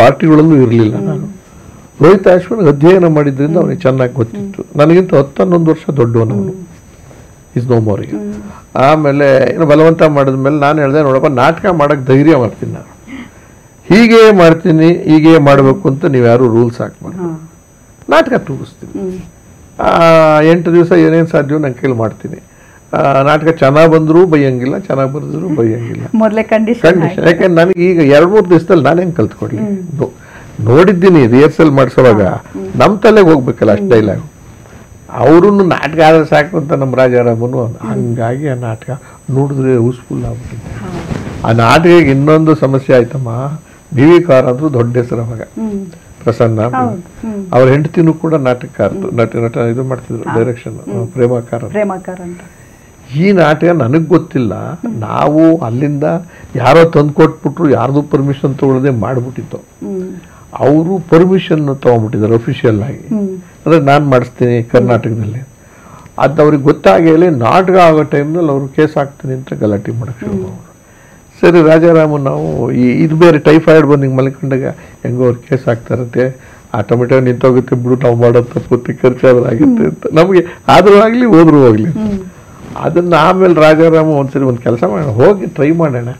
S1: ಪಾರ್ಟಿಗಳಲ್ಲೂ ಇರಲಿಲ್ಲ. ನಾನು ಲೋಹಿತಾಶ್ವರ್ಗೆ ಅಧ್ಯಯನ ಮಾಡಿದ್ರಿಂದ ಅವನಿಗೆ ಚೆನ್ನಾಗಿ ಗೊತ್ತಿತ್ತು. ನನಗಿಂತ 10-11 ವರ್ಷ ದೊಡ್ಡವನವನು, ಇಸ್ ನೋ ಮೋರ್. ಆಮೇಲೆ ಇನ್ನು ಬಲವಂತ ಮಾಡಿದ್ಮೇಲೆ ನಾನು ಹೇಳಿದೆ, ನೋಡಪ್ಪ ನಾಟಕ ಮಾಡೋಕ್ಕೆ ಧೈರ್ಯ ಮಾಡ್ತೀನಿ, ನಾನು ಹೀಗೆ ಮಾಡ್ತೀನಿ, ಹೀಗೆ ಮಾಡಬೇಕು ಅಂತ ನೀವು ಯಾರು ರೂಲ್ಸ್ ಹಾಕ್ಬಾರ್ದು, ನಾಟಕ ತೂಗಿಸ್ತೀನಿ. 8 ದಿವಸ ಏನೇನು ಸಾಧ್ಯವೋ ನನ್ನ ಕೈಲಿ ಮಾಡ್ತೀನಿ. ನಾಟಕ ಚೆನ್ನಾಗಿ ಬಂದರೂ ಬೈಯಂಗಿಲ್ಲ, ಚೆನ್ನಾಗಿ ಬರೆದ್ರು ಬೈಯಂಗಿಲ್ಲ.
S2: ಮೊದಲೇ
S1: ಕಂಡೀಷನ್. ಯಾಕೆಂದ್ರೆ ನನಗೆ ಈಗ 2-3 ದಿವಸದಲ್ಲಿ ನಾನೇನು ಕಲ್ತ್ಕೊಡ್ಲಿ, ನೋಡಿದ್ದೀನಿ ರಿಹರ್ಸಲ್ ಮಾಡಿಸೋವಾಗ ನಮ್ಮ ತಲೆಗೆ ಹೋಗ್ಬೇಕಲ್ಲ ಅಷ್ಟು ಡೈಲಾಗ್. ಅವ್ರನ್ನು ನಾಟಕ ಆದ್ರೆ ಸಾಕು ಅಂತ ನಮ್ಮ ರಾಜಾರಾಮನು. ಹಂಗಾಗಿ ಆ ನಾಟಕ ನೋಡಿದ್ರೆ ಯೂಸ್ಫುಲ್ ಆಗ್ಬಿಟ್ಟಿದೆ. ಆ ನಾಟಕಕ್ಕೆ ಇನ್ನೊಂದು ಸಮಸ್ಯೆ ಆಯ್ತಮ್ಮ, ಬಿ ವಿ ಕಾರ್ ಅಂದ್ರು ದೊಡ್ಡ ಹೆಸರು ಅವಾಗ, ಪ್ರಸನ್ನ. ಅವ್ರ ಹೆಂಡತಿನೂ ಕೂಡ ನಾಟಕಕಾರರು, ನಟ ಇದು ಮಾಡ್ತಿದ್ರು, ಡೈರೆಕ್ಷನ್, ಪ್ರೇಮಾಕಾರ ಅಂತ. ಈ ನಾಟಕ ನನಗೆ ಗೊತ್ತಿಲ್ಲ, ನಾವು ಅಲ್ಲಿಂದ ಯಾರೋ ತಂದು ಕೊಟ್ಬಿಟ್ರು, ಯಾರ್ದು ಪರ್ಮಿಷನ್ ತಗೊಳ್ಳದೆ ಮಾಡಿಬಿಟ್ಟಿತ್ತು. ಅವರು ಪರ್ಮಿಷನ್ ತೊಗೊಂಡ್ಬಿಟ್ಟಿದ್ದಾರೆ ಅಫಿಷಿಯಲ್ ಆಗಿ, ಅಂದರೆ ನಾನು ಮಾಡಿಸ್ತೀನಿ ಕರ್ನಾಟಕದಲ್ಲಿ. ಅದು ಅವ್ರಿಗೆ ಗೊತ್ತಾಗಲಿ ನಾಟಕ ಆಗೋ ಟೈಮ್ನಲ್ಲಿ ಅವರು ಕೇಸ್ ಹಾಕ್ತೀನಿ ಅಂತ ಗಲಾಟೆ ಮಾಡೋಕ್ಕೆ ಶುರು ಮಾಡೋರು. ಸರಿ ರಾಜಾರಾಮನ್ ನಾವು ಇದು ಬೇರೆ ಟೈಫಾಯ್ಡ್ ಬಂದು ಹಿಂಗೆ ಮಲ್ಕೊಂಡಾಗ ಹೆಂಗೋ ಅವ್ರು ಕೇಸ್ ಹಾಕ್ತಾರಂತೆ, ಆಟೋಮೆಟಿಕ್ ನಿಂತೋಗುತ್ತೆ ಬಿಡು, ನಾವು ಮಾಡೋ ತಪ್ಪು ಖರ್ಚಾದ್ರೂ ಆಗುತ್ತೆ ಅಂತ. ನಮಗೆ ಆದರೂ ಆಗಲಿ ಹೋದ್ರೂ ಹೋಗಲಿ. ಅದನ್ನು ಆಮೇಲೆ ರಾಜಾರಾಮ ಒಂದ್ಸರಿ ಒಂದು ಕೆಲಸ ಮಾಡೋಣ, ಹೋಗಿ ಟ್ರೈ ಮಾಡೋಣ,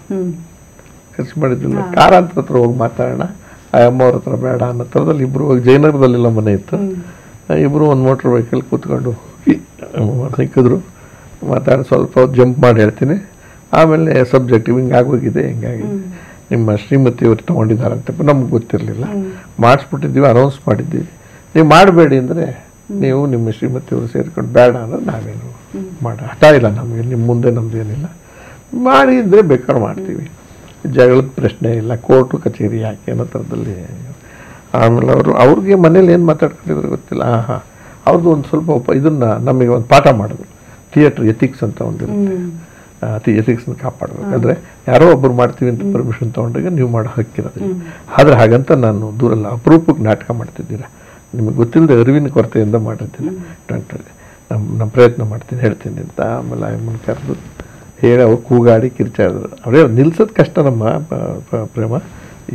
S1: ಖರ್ಚು ಮಾಡಿದ್ದಿಲ್ಲ, ಕಾರಂತರ ಹತ್ರ ಹೋಗಿ ಮಾತಾಡೋಣ, ಆ ಅಮ್ಮವ್ರ ಹತ್ರ ಬೇಡ ಅನ್ನೋ ಥರದಲ್ಲಿ ಇಬ್ಬರು ಹೋಗಿ ಜಯನಗರದಲ್ಲೆಲ್ಲ ಮನೆ ಇತ್ತು, ಇಬ್ಬರು ಒಂದು ಮೋಟ್ರ್ ಬೈಕಲ್ಲಿ ಕೂತ್ಕೊಂಡು ಸಿಕ್ಕಿದ್ರು. ಮಾತಾಡಿ ಸ್ವಲ್ಪ ಹೊತ್ತು ಜಂಪ್ ಮಾಡಿ ಹೇಳ್ತೀನಿ. ಆಮೇಲೆ ಸಬ್ಜೆಕ್ಟಿವ್ ಹಿಂಗೆ ಆಗೋಗಿದೆ, ಹಿಂಗಾಗಿದೆ, ನಿಮ್ಮ ಶ್ರೀಮತಿಯವರು ತೊಗೊಂಡಿದ್ದಾರಂತೆ, ನಮ್ಗೆ ಗೊತ್ತಿರಲಿಲ್ಲ, ಮಾಡಿಸ್ಬಿಟ್ಟಿದ್ದೀವಿ, ಅನೌನ್ಸ್ ಮಾಡಿದ್ದೀವಿ, ನೀವು ಮಾಡಬೇಡಿ ಅಂದರೆ ನೀವು ನಿಮ್ಮ ಶ್ರೀಮತಿಯವರು ಸೇರ್ಕೊಂಡು ಬೇಡ ಅಂದರೆ ನಾವೇನು ಹಠ ಇಲ್ಲ ನಮಗೆ, ನಿಮ್ಮ ಮುಂದೆ ನಮ್ದು ಏನಿಲ್ಲ, ಮಾಡಿದರೆ ಬೇಕಾದ್ರೆ ಮಾಡ್ತೀವಿ, ಜಗಳದ ಪ್ರಶ್ನೆ ಇಲ್ಲ, ಕೋರ್ಟು ಕಚೇರಿ ಯಾಕೆ ಅನ್ನೋ ಥರದಲ್ಲಿ. ಆಮೇಲೆ ಅವ್ರಿಗೆ ಮನೇಲಿ ಏನು ಮಾತಾಡ್ಕೊಂಡಿದ್ರು ಗೊತ್ತಿಲ್ಲ. ಅವ್ರದ್ದು ಒಂದು ಸ್ವಲ್ಪ ಇದನ್ನು ನಮಗೆ ಒಂದು ಪಾಠ ಮಾಡಿದ್ರು, ಥಿಯೇಟ್ರ್ ಎಥಿಕ್ಸ್ ಅಂತ ಒಂದಿರುತ್ತೆ, ಎಥಿಕ್ಸ್ನ ಕಾಪಾಡಬೇಕಂದ್ರೆ ಯಾರೋ ಒಬ್ಬರು ಮಾಡ್ತೀವಿ ಅಂತ ಪರ್ಮಿಷನ್ ತೊಗೊಂಡಾಗ ನೀವು ಮಾಡೋ ಹಕ್ಕಿರೋದು. ಆದರೆ ಹಾಗಂತ ನಾನು ದೂರಲ್ಲ, ಅಪರೂಪಕ್ಕೆ ನಾಟಕ ಮಾಡ್ತಿದ್ದೀರಾ, ನಿಮಗೆ ಗೊತ್ತಿಲ್ಲದೆ ಅರಿವಿನ ಕೊರತೆಯಿಂದ ಮಾಡಿರ್ತೀನಿ, ನಮ್ಮ ಪ್ರಯತ್ನ ಮಾಡ್ತೀನಿ ಹೇಳ್ತೀನಿ ಅಂತ. ಆಮೇಲೆ ಅಮ್ಮನ ಕರೆದು ಹೇಳಿ ಅವ್ರು ಕೂಗಾಡಿ ಕಿರ್ಚಾಡಿದ್ರು. ಅವರೇ ನಿಲ್ಸೋದು ಕಷ್ಟ ನಮ್ಮ ಪ್ರೇಮ,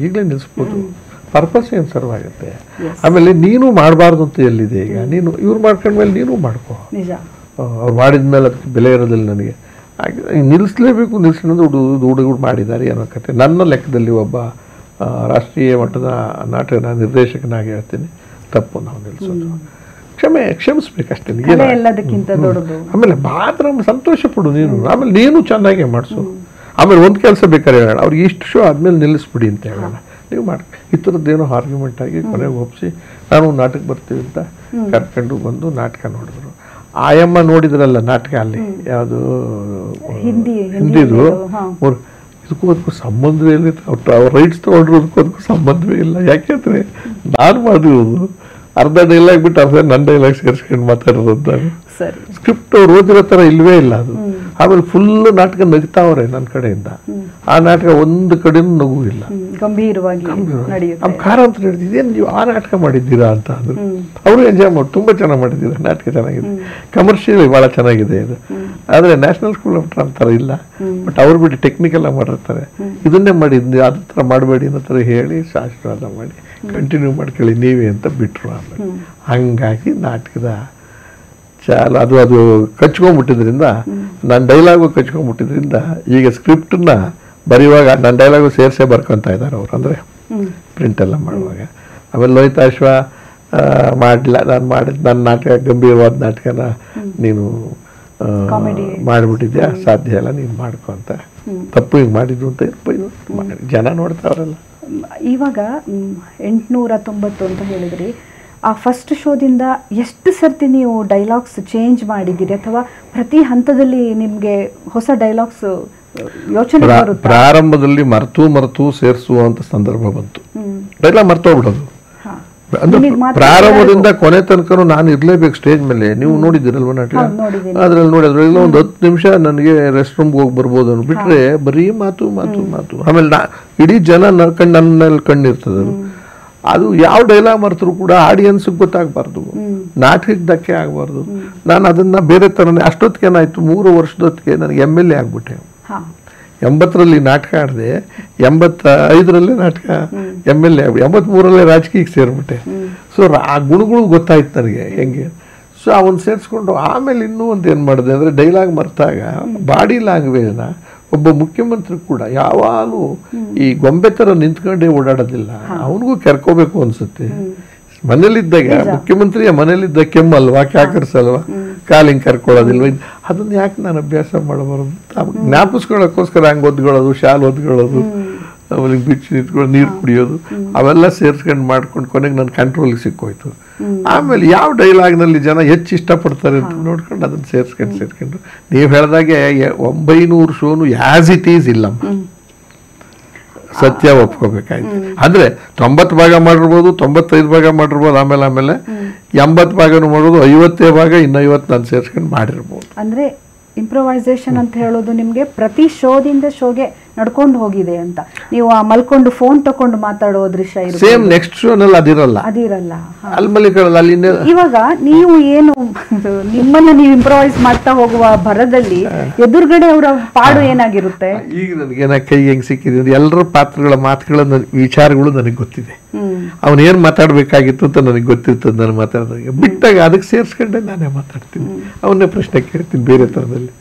S1: ಈಗಲೇ ನಿಲ್ಲಿಸ್ಬೋದು, ಪರ್ಪಸ್ ಏನು ಸರ್ವ್ ಆಗುತ್ತೆ. ಆಮೇಲೆ ನೀನು ಮಾಡಬಾರ್ದು ಅಂತ ಎಲ್ಲಿದೆ ಈಗ, ನೀನು ಇವ್ರು ಮಾಡ್ಕೊಂಡ್ಮೇಲೆ ನೀನು ಮಾಡ್ಕೋ, ಅವ್ರು ಮಾಡಿದ ಮೇಲೆ ಅದಕ್ಕೆ ಬೆಲೆ ಇರೋದಿಲ್ಲ ನನಗೆ, ಹಾಗೆ ನಿಲ್ಲಿಸ್ಲೇಬೇಕು, ನಿಲ್ಲಿಸ್ಕೊಂಡು ಹುಡುಗರು ಮಾಡಿದ್ದಾರೆ ಅನ್ನೋ ಕತೆ. ನನ್ನ ಲೆಕ್ಕದಲ್ಲಿ ಒಬ್ಬ ರಾಷ್ಟ್ರೀಯ ಮಟ್ಟದ ನಾಟಕ ನಿರ್ದೇಶಕನಾಗಿ ಹೇಳ್ತೀನಿ, ತಪ್ಪು ನಾವು ನಿಲ್ಲಿಸೋದು, ಕ್ಷಮಿಸ್ಬೇಕಷ್ಟೇ. ಆಮೇಲೆ ಮಾತ್ರ ಸಂತೋಷ ಪಡು ನೀನು, ಆಮೇಲೆ ನೀನು ಚೆನ್ನಾಗೇ ಮಾಡಿಸು. ಆಮೇಲೆ ಒಂದು ಕೆಲಸ ಬೇಕಾದ್ರೆ ಹೇಳೋಣ, ಅವ್ರಿಗೆ ಇಷ್ಟು ಶೋ ಆದಮೇಲೆ ನಿಲ್ಲಿಸ್ಬಿಡಿ ಅಂತ ಹೇಳೋಣ, ನೀವು ಮಾಡಿ ಈ ಥರದ್ದೇನೋ ಆರ್ಗ್ಯುಮೆಂಟ್ ಆಗಿ ಕೊನೆಗೆ ಒಪ್ಪಿಸಿ ನಾನು ನಾಟಕ ಬರ್ತೀವಿ ಅಂತ ಕರ್ಕೊಂಡು ಬಂದು ನಾಟಕ ನೋಡಿದ್ರು. ಆಯಮ್ಮ ನೋಡಿದ್ರಲ್ಲ ನಾಟಕ ಅಲ್ಲಿ, ಯಾವುದು ಹಿಂದಿದು, ಇದಕ್ಕೂ ಅದಕ್ಕೂ ಸಂಬಂಧವೇ ಇಲ್ಲ, ಅವ್ರ ರೈಟ್ಸ್ ತೊಗೊಂಡಿರೋದಕ್ಕೂ ಅದಕ್ಕೂ ಸಂಬಂಧವೇ ಇಲ್ಲ. ಯಾಕೆಂದರೆ ನಾನು ಮಾಡಿರೋದು ಅರ್ಧ ಡೈಲಾಗ್ ಬಿಟ್ಟು ಅರ್ಧ ನನ್ನ ಡೈಲಾಗ್ ಸೇರಿಸ್ಕೊಂಡು ಮಾತಾಡೋದು ಅಂತ. ಸ್ಕ್ರಿಪ್ಟ್ ಅವ್ರು ಓದಿರೋ ಥರ ಇಲ್ವೇ ಇಲ್ಲ ಅದು. ಆಮೇಲೆ ಫುಲ್ ನಾಟಕ ನಗ್ತಾವ್ರೆ ನನ್ನ ಕಡೆಯಿಂದ, ಆ ನಾಟಕ ಒಂದು ಕಡೆನೂ ನಗು ಇಲ್ಲ, ಗಂಭೀರವಾಗಿ. ನಮ್ಮ ಕಾರ ಅಂತ ಹೇಳಿದ್ರು, ಇದೇನು ನೀವು ಆ ನಾಟಕ ಮಾಡಿದ್ದೀರಾ ಅಂತ ಅಂದರು. ಅವರು ಎಂಜಾಯ್ ಮಾಡಿ ತುಂಬ ಚೆನ್ನಾಗಿ ಮಾಡಿದ್ದೀರಾ, ನಾಟಕ ಚೆನ್ನಾಗಿದೆ, ಕಮರ್ಷಿಯಲಿ ಭಾಳ ಚೆನ್ನಾಗಿದೆ ಇದು. ಆದರೆ ನ್ಯಾಷನಲ್ ಸ್ಕೂಲ್ ಆಫ್ ಡ್ರಾಮಾ ಥರ ಇಲ್ಲ, ಬಟ್ ಅವ್ರು ಬಿಟ್ಟು ಟೆಕ್ನಿಕಲ್ ಆಗಿ ಮಾಡಿರ್ತಾರೆ, ಇದನ್ನೇ ಮಾಡಿ ಅದ್ರ ಥರ ಮಾಡಬೇಡಿ ಅನ್ನೋ ಥರ ಹೇಳಿ ಆಶೀರ್ವಾದ ಮಾಡಿ ಕಂಟಿನ್ಯೂ ಮಾಡ್ಕೊಳ್ಳಿ ನೀವೇ ಅಂತ ಬಿಟ್ಟರು. ಆಮೇಲೆ ಹಂಗಾಗಿ ನಾಟಕದ ಅದು ಕಚ್ಕೊಂಡ್ಬಿಟ್ಟಿದ್ರಿಂದ, ನನ್ನ ಡೈಲಾಗು ಕಚ್ಕೊಂಡ್ಬಿಟ್ಟಿದ್ರಿಂದ ಈಗ ಸ್ಕ್ರಿಪ್ಟನ್ನ ಬರೆಯುವಾಗ ನನ್ನ ಡೈಲಾಗು ಸೇರಿಸೇ ಬರ್ಕೊತಾ ಇದ್ದಾರೆ ಅವರು, ಅಂದರೆ ಪ್ರಿಂಟೆಲ್ಲ ಮಾಡುವಾಗ. ಆಮೇಲೆ ಲೋಹಿತಾಶ್ವ ಮಾಡಲಿಲ್ಲ, ನಾನು ಮಾಡಿದ ನನ್ನ ನಾಟಕ ಗಂಭೀರವಾದ ನಾಟಕನ ನೀನು ಮಾಡಿಬಿಟ್ಟಿದ್ಯಾ, ಸಾಧ್ಯ ಇಲ್ಲ, ನೀನು ಮಾಡ್ಕೊ ಅಂತ, ತಪ್ಪು ಹಿಂಗೆ ಮಾಡಿದ್ರು ಅಂತ ಜನ ನೋಡ್ತಾವ್ರಲ್ಲ.
S2: ಇವಾಗ 890 ಅಂತ ಹೇಳಿದ್ರಿ, ಆ ಫಸ್ಟ್ ಶೋದಿಂದ ಎಷ್ಟು ಸರ್ತಿ ನೀವು ಡೈಲಾಗ್ಸ್ ಚೇಂಜ್ ಮಾಡಿದ್ದೀರಿ, ಅಥವಾ ಪ್ರತಿ ಹಂತದಲ್ಲಿ ನಿಮಗೆ ಹೊಸ ಡೈಲಾಗ್ಸ್ ಯೋಚನೆ ಬರುತ್ತೆ?
S1: ಪ್ರಾರಂಭದಲ್ಲಿ ಮರೆತು ಸೇರಿಸುವಂತ ಸಂದರ್ಭ ಬಂತು, ಡೈಲಾಗ್ ಮರ್ತೋಗ್ಬಿಡೋದು. ಅಂದ್ರೆ ಪ್ರಾರಂಭದಿಂದ ಕೊನೆ ತನಕ ನಾನು ಇರ್ಲೇಬೇಕು ಸ್ಟೇಜ್ ಮೇಲೆ. ನೀವು ನೋಡಿದ್ದೀರಲ್ವ ನಾಟಕ, ಅದ್ರಲ್ಲಿ ನೋಡಿದ್ರೆ ಇಲ್ಲ ಒಂದು 10 ನಿಮಿಷ ನನಗೆ ರೆಸ್ಟ್ ರೂಮ್ಗೆ ಹೋಗಿ ಬರ್ಬೋದು ಬಿಟ್ರೆ ಬರೀ ಮಾತು. ಆಮೇಲೆ ಇಡೀ ಜನ ನನ್ನಲ್ಲಿ ಕಣ್ಣಿರ್ತದೆ, ಅದು ಯಾವ ಡೈಲಾಗ್ ಮರ್ತರು ಕೂಡ ಆಡಿಯನ್ಸ್ಗೆ ಗೊತ್ತಾಗಬಾರ್ದು, ನಾಟಕಕ್ಕೆ ಧಕ್ಕೆ ಆಗಬಾರ್ದು. ನಾನು ಅದನ್ನ ಬೇರೆ ಥರನೇ ಅಷ್ಟೊತ್ತಿಗೆ ಏನಾಯ್ತು, 3 ವರ್ಷದೊತ್ತಿಗೆ ನನಗೆ MLA ಆಗ್ಬಿಟ್ಟೆ. 80ರಲ್ಲಿ ನಾಟಕ ಆಡಿದೆ, 85ರಲ್ಲಿ ನಾಟಕ MLA, 83ರಲ್ಲಿ ರಾಜಕೀಯಕ್ಕೆ ಸೇರಿಬಿಟ್ಟೆ. ಸೊ ಆ ಗುಣಗಳು ಗೊತ್ತಾಯ್ತು ನನಗೆ ಹೆಂಗೆ. ಸೊ ಅವನು ಸೇರಿಸ್ಕೊಂಡು ಆಮೇಲೆ ಇನ್ನೂ ಒಂದು ಏನು ಮಾಡಿದೆ ಅಂದರೆ, ಡೈಲಾಗ್ ಮರ್ತಾಗ ಬಾಡಿ ಲ್ಯಾಂಗ್ವೇಜ್ನ ಒಬ್ಬ ಮುಖ್ಯಮಂತ್ರಿ ಕೂಡ ಯಾವಾಗಲೂ ಈ ಗೊಂಬೆ ಥರ ನಿಂತ್ಕೊಂಡೇ ಓಡಾಡೋದಿಲ್ಲ, ಅವನಿಗೂ ಕೆರ್ಕೋಬೇಕು ಅನ್ಸುತ್ತೆ. ಮನೇಲಿದ್ದಾಗ ಮುಖ್ಯಮಂತ್ರಿಯ ಮನೇಲಿದ್ದ ಕೆಮ್ಮಲ್ವಾ, ಕ್ಯಾಕರ್ಸ್ ಅಲ್ವಾ, ಕಾಲಿಂಗ್ ಕರ್ಕೊಳ್ಳೋದಿಲ್ವ ಅದನ್ನ ಯಾಕೆ ನಾನು ಅಭ್ಯಾಸ ಮಾಡಬಾರದು? ಜ್ಞಾಪಿಸ್ಕೊಳ್ಳೋಕ್ಕೋಸ್ಕರ ಹಂಗೆ ಒದ್ಕೊಳ್ಳೋದು, ಶಾಲ್ ಒದ್ಕೊಳ್ಳೋದು, ಆಮೇಲೆ ಬಿಚ್ಚಿ ನಿಂತ್ಕೊಂಡು ನೀರು ಕುಡಿಯೋದು, ಅವೆಲ್ಲ ಸೇರ್ಸ್ಕೊಂಡು ಮಾಡ್ಕೊಂಡು ಕೊನೆಗೆ ನನ್ನ ಕಂಟ್ರೋಲಿಗೆ ಸಿಕ್ಕೋಯ್ತು. ಆಮೇಲೆ ಯಾವ ಡೈಲಾಗ್ನಲ್ಲಿ ಜನ ಹೆಚ್ಚು ಇಷ್ಟಪಡ್ತಾರೆ ಅಂತ ನೋಡ್ಕೊಂಡು ಅದನ್ನು ಸೇರ್ಸ್ಕೊಂಡು ನೀವು ಹೇಳ್ದಾಗೆ 900 ಶೋನು ಆ್ಯಸ್ ಇಟ್ ಈಸ್ ಇಲ್ಲಮ್ಮ, ಸತ್ಯ ಒಪ್ಕೋಬೇಕಾಯ್ತು. ಅಂದ್ರೆ 90 ಭಾಗ ಮಾಡಿರ್ಬೋದು, 95 ಭಾಗ ಮಾಡಿರ್ಬೋದು, ಆಮೇಲೆ 80 ಭಾಗನೂ ಮಾಡೋದು, 50 ಭಾಗ ಇನ್ನು 50 ನಾನು ಸೇರ್ಸ್ಕೊಂಡು ಮಾಡಿರ್ಬೋದು.
S2: ಅಂದ್ರೆ ಇಂಪ್ರೊವೈಸೇಷನ್ ಅಂತ ಹೇಳೋದು ನಿಮ್ಗೆ ಪ್ರತಿ ಶೋದಿಂದ ಶೋಗೆ ನಡ್ಕೊಂಡು ಹೋಗಿದೆ ಅಂತ. ನೀವು ಆ ಮಲ್ಕೊಂಡು ಫೋನ್ ತಕೊಂಡು ಮಾತಾಡೋ ದೃಶ್ಯ
S1: ಸೇಮ್ ನೆಕ್ಸ್ಟ್ ಶೋನಲ್ಲಿ ಅದಿರಲ್ಲ, ಅಲ್ಲಿ ಮಲಿಕೊಳ್ಳಲ್ಲ. ಅಲ್ಲಿ
S2: ಇವಾಗ ನೀವು ಏನು ನಿಮ್ಮನ್ನ ನೀವು ಇಂಪ್ರೊವೈಸ್ ಮಾಡ್ತಾ ಹೋಗುವ ಭರದಲ್ಲಿ ಎದುರುಗಡೆ ಅವರ ಪಾಡು ಏನಾಗಿರುತ್ತೆ?
S1: ಈಗ ನನಗೇನ ಕೈ ಹೆಂಗ್ ಸಿಕ್ಕಿದೆ, ಎಲ್ಲರ ಪಾತ್ರಗಳ ಮಾತುಗಳ ವಿಚಾರಗಳು ನನಗೆ ಗೊತ್ತಿದೆ. ಅವನೇನ್ ಮಾತಾಡ್ಬೇಕಾಗಿತ್ತು ಅಂತ ನನಗೆ ಗೊತ್ತಿರ್ತದೆ. ನಾನು ಮಾತಾಡಿದಾಗ ಬಿಟ್ಟಾಗ ಅದಕ್ಕೆ ಸೇರಿಸ್ಕೊಂಡೆ ನಾನೇ ಮಾತಾಡ್ತೀನಿ, ಅವನ್ನೇ ಪ್ರಶ್ನೆ ಕೇಳ್ತೀನಿ ಬೇರೆ ಥರದಲ್ಲಿ.